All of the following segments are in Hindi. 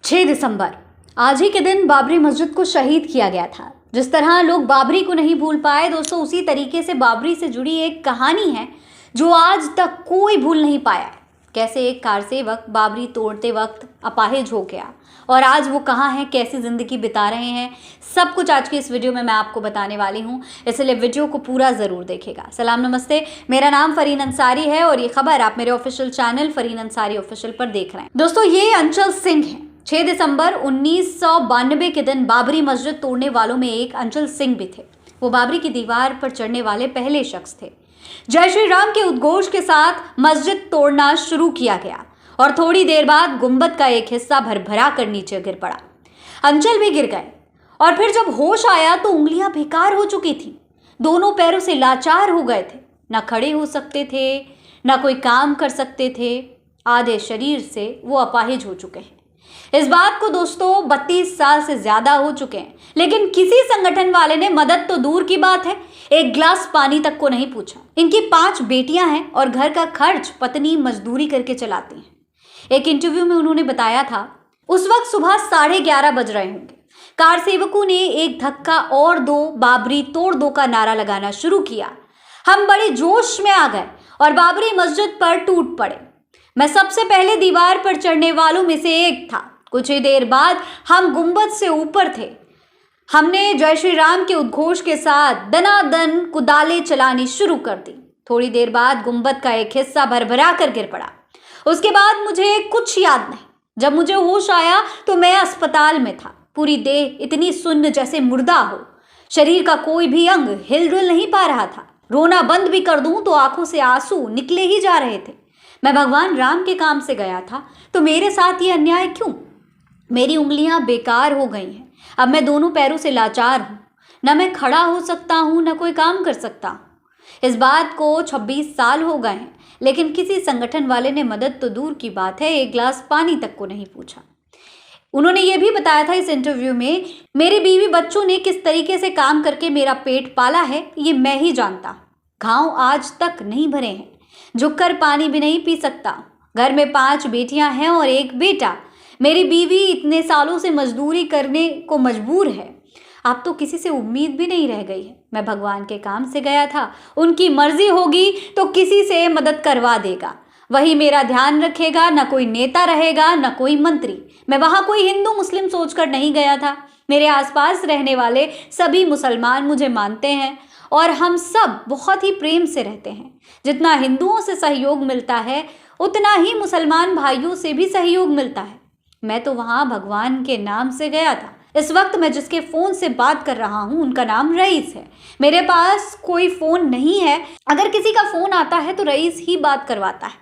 6 दिसंबर आज ही के दिन बाबरी मस्जिद को शहीद किया गया था। जिस तरह लोग बाबरी को नहीं भूल पाए दोस्तों, उसी तरीके से बाबरी से जुड़ी एक कहानी है जो आज तक कोई भूल नहीं पाया है। कैसे एक कार सेवक बाबरी तोड़ते वक्त अपाहिज हो गया और आज वो कहाँ हैं, कैसी ज़िंदगी बिता रहे हैं, सब कुछ आज की इस वीडियो में मैं आपको बताने वाली हूँ, इसलिए वीडियो को पूरा ज़रूर देखिएगा। सलाम नमस्ते, मेरा नाम फरीन अंसारी है और ये खबर आप मेरे official channel Fareen Ansari official पर देख रहे हैं। दोस्तों, ये अंचल सिंह है। 6 दिसंबर 1992 के दिन बाबरी मस्जिद तोड़ने वालों में एक अंचल सिंह भी थे। वो बाबरी की दीवार पर चढ़ने वाले पहले शख्स थे। जय श्री राम के उद्घोष के साथ मस्जिद तोड़ना शुरू किया गया और थोड़ी देर बाद गुंबद का एक हिस्सा भरभरा कर नीचे गिर पड़ा। अंचल भी गिर गए और फिर जब होश आया तो उंगलियां बेकार हो चुकी थी। दोनों पैरों से लाचार हो गए थे, ना खड़े हो सकते थे, ना कोई काम कर सकते थे। आधे शरीर से वो अपाहिज हो चुके हैं। इस बात को दोस्तों 32 साल से ज्यादा हो चुके हैं, लेकिन किसी संगठन वाले ने मदद तो दूर की बात है, एक गिलास पानी तक को नहीं पूछा। इनकी 5 बेटियां हैं और घर का खर्च पत्नी मजदूरी करके चलाती हैं। एक इंटरव्यू में उन्होंने बताया था, उस वक्त सुबह 11:30 बज रहे होंगे। कार सेवकों ने एक धक्का और दो, बाबरी तोड़ दो का नारा लगाना शुरू किया। हम बड़े जोश में आ गए और बाबरी मस्जिद पर टूट पड़े। मैं सबसे पहले दीवार पर चढ़ने वालों में से एक था। कुछ ही देर बाद हम गुंबद से ऊपर थे। हमने जय श्री राम के उद्घोष के साथ दनादन कुदालें चलानी शुरू कर दी। थोड़ी देर बाद गुंबद का एक हिस्सा भरभरा कर गिर पड़ा। उसके बाद मुझे कुछ याद नहीं। जब मुझे होश आया तो मैं अस्पताल में था। पूरी देह इतनी सुन्न जैसे मुर्दा हो। शरीर का कोई भी अंग हिल डुल नहीं पा रहा था। रोना बंद भी कर दूं तो आंखों से आंसू निकले ही जा रहे थे। मैं भगवान राम के काम से गया था, तो मेरे साथ ये अन्याय क्यों? मेरी उंगलियां बेकार हो गई हैं। अब मैं दोनों पैरों से लाचार हूँ। न मैं खड़ा हो सकता हूँ, न कोई काम कर सकता हूँ। इस बात को 26 साल हो गए हैं, लेकिन किसी संगठन वाले ने मदद तो दूर की बात है, एक गिलास पानी तक को नहीं पूछा। उन्होंने ये भी बताया था इस इंटरव्यू में, मेरे बीवी बच्चों ने किस तरीके से काम करके मेरा पेट पाला है, ये मैं ही जानता। घाव आज तक नहीं भरे हैं, झुककर पानी भी नहीं पी सकता। घर में 5 बेटियां हैं और एक बेटा। मेरी बीवी इतने सालों से मजदूरी करने को मजबूर है। अब तो किसी से उम्मीद भी नहीं रह गई है। मैं भगवान के काम से गया था, उनकी मर्जी होगी तो किसी से मदद करवा देगा, वही मेरा ध्यान रखेगा। न कोई नेता रहेगा, न कोई मंत्री। मैं वहाँ कोई हिंदू मुस्लिम सोचकर नहीं गया था। मेरे आसपास रहने वाले सभी मुसलमान मुझे मानते हैं और हम सब बहुत ही प्रेम से रहते हैं। जितना हिंदुओं से सहयोग मिलता है, उतना ही मुसलमान भाइयों से भी सहयोग मिलता है। मैं तो वहाँ भगवान के नाम से गया था। इस वक्त मैं जिसके फ़ोन से बात कर रहा हूँ उनका नाम रईस है। मेरे पास कोई फ़ोन नहीं है। अगर किसी का फ़ोन आता है तो रईस ही बात करवाता है।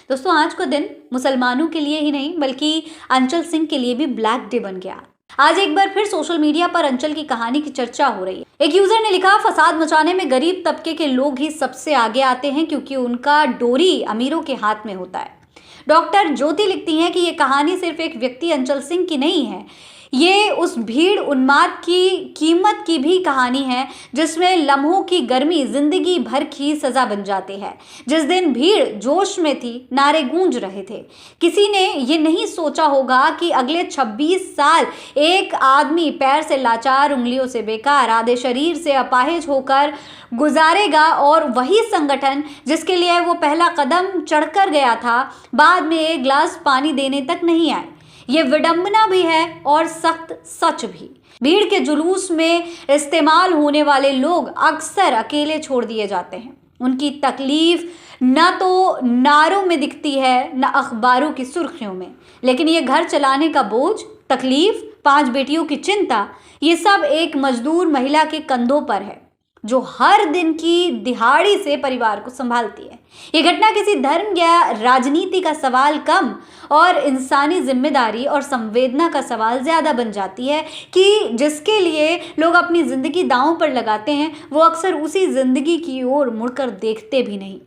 दोस्तों, आज का दिन मुसलमानों के लिए ही नहीं बल्कि अंचल सिंह के लिए भी ब्लैक डे बन गया। आज एक बार फिर सोशल मीडिया पर अंचल की कहानी की चर्चा हो रही है। एक यूजर ने लिखा, फसाद मचाने में गरीब तबके के लोग ही सबसे आगे आते हैं क्योंकि उनका डोरी अमीरों के हाथ में होता है। डॉक्टर ज्योति लिखती हैं कि ये कहानी सिर्फ एक व्यक्ति अंचल सिंह की नहीं है, ये उस भीड़ उन्माद की कीमत की भी कहानी है जिसमें लम्हों की गर्मी जिंदगी भर की सजा बन जाती है। जिस दिन भीड़ जोश में थी, नारे गूंज रहे थे, किसी ने ये नहीं सोचा होगा कि अगले 26 साल एक आदमी पैर से लाचार, उंगलियों से बेकार, आधे शरीर से अपाहिज होकर गुजारेगा और वही संगठन जिसके लिए वो पहला कदम चढ़कर गया था, बाद में एक गिलास पानी देने तक नहीं आए। ये विडंबना भी है और सख्त सच भी। भीड़ के जुलूस में इस्तेमाल होने वाले लोग अक्सर अकेले छोड़ दिए जाते हैं। उनकी तकलीफ न तो नारों में दिखती है, न अखबारों की सुर्खियों में, लेकिन ये घर चलाने का बोझ, तकलीफ, 5 बेटियों की चिंता, ये सब एक मजदूर महिला के कंधों पर है जो हर दिन की दिहाड़ी से परिवार को संभालती है। ये घटना किसी धर्म या राजनीति का सवाल कम और इंसानी जिम्मेदारी और संवेदना का सवाल ज़्यादा बन जाती है कि जिसके लिए लोग अपनी ज़िंदगी दांव पर लगाते हैं, वो अक्सर उसी ज़िंदगी की ओर मुड़कर देखते भी नहीं।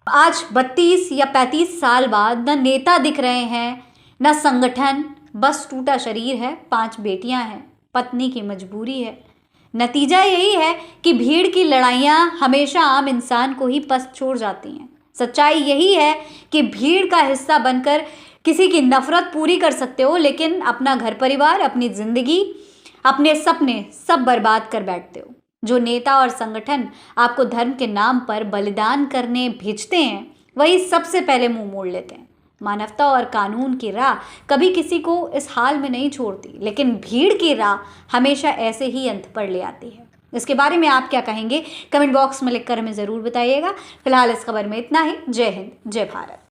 आज 32 या 35 साल बाद न नेता दिख रहे हैं, न संगठन, बस टूटा शरीर है, 5 बेटियां हैं, पत्नी की मजबूरी है। नतीजा यही है कि भीड़ की लड़ाइयाँ हमेशा आम इंसान को ही पस्त छोड़ जाती हैं। सच्चाई यही है कि भीड़ का हिस्सा बनकर किसी की नफरत पूरी कर सकते हो, लेकिन अपना घर परिवार, अपनी जिंदगी, अपने सपने सब बर्बाद कर बैठते हो। जो नेता और संगठन आपको धर्म के नाम पर बलिदान करने भेजते हैं, वही सबसे पहले मुंह मोड़ लेते हैं। मानवता और कानून की राह कभी किसी को इस हाल में नहीं छोड़ती, लेकिन भीड़ की राह हमेशा ऐसे ही अंत पर ले आती है। इसके बारे में आप क्या कहेंगे? कमेंट बॉक्स में लिखकर हमें ज़रूर बताइएगा। फिलहाल इस खबर में इतना ही। जय हिंद, जय भारत।